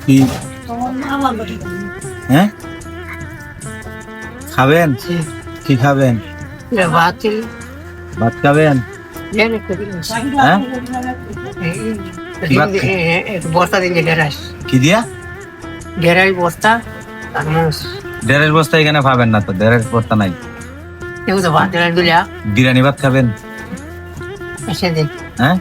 কি হ্যাঁ খাবেন? কি খাবেন? ভাত খাবেন? হ্যাঁ বস্তা দিন ঢেরাস কি দিয়া? ঢেরাই বস্তা আর মোষ দেড়ের বস্তা এখানে পাবেন না তো, দেড়ের বস্তা নাই। কেউ তো ভাত ঢেরাই দুলিয়া বিরিয়ানি ভাত খাবেন? এসে দিন হ্যাঁ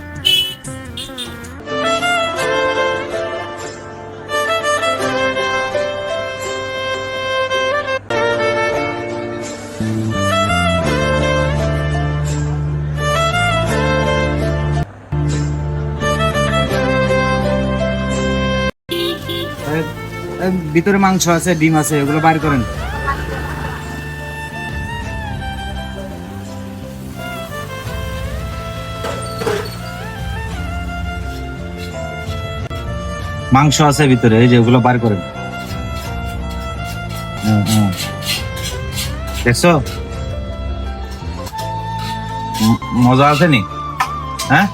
ভিতরে মাংস আছে, ডিম আছে, ওগুলো বাইর করেন। মাংস আছে ভিতরে, এই যে ওগুলো বার করেন। দেখছো মজা আছে নি? হ্যাঁ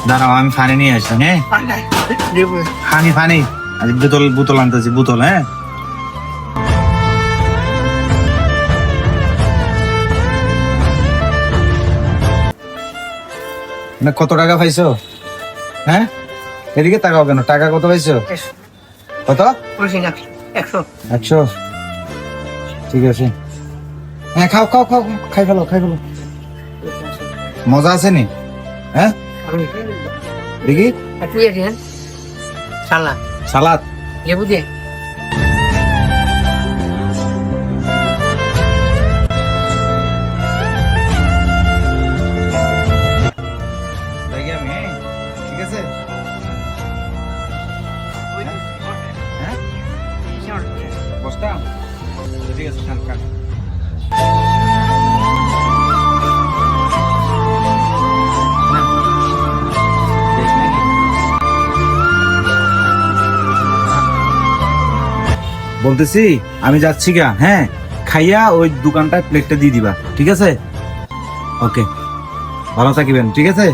দাঁড়াও আমি ফানি নিয়ে আসি। হ্যাঁ ফানি ফানি বোতল বোতল আনতেছি, বোতল। হ্যাঁ না কত টাকা পাইছো? হ্যাঁ এদিকে টাকা কেন, টাকা কত পাইছো? কত? 100 100। ঠিক আছে, হ্যাঁ খাও খাও খাও, খাই ফেলো খাই ফেলো। মজা আছে নি? হ্যাঁ দেখি সালাদ সালাদ লেবু দিয়ে দেখি আমি। ঠিক আছে হ্যাঁ বসটা ঠিক আছে খান খান। বলতেছি আমি যাচ্ছি গা। হ্যাঁ খাইয়া ওই দোকানটায় প্লেটটা দিয়ে দিবা, ঠিক আছে? ওকে ভালো থাকিবেন, ঠিক আছে?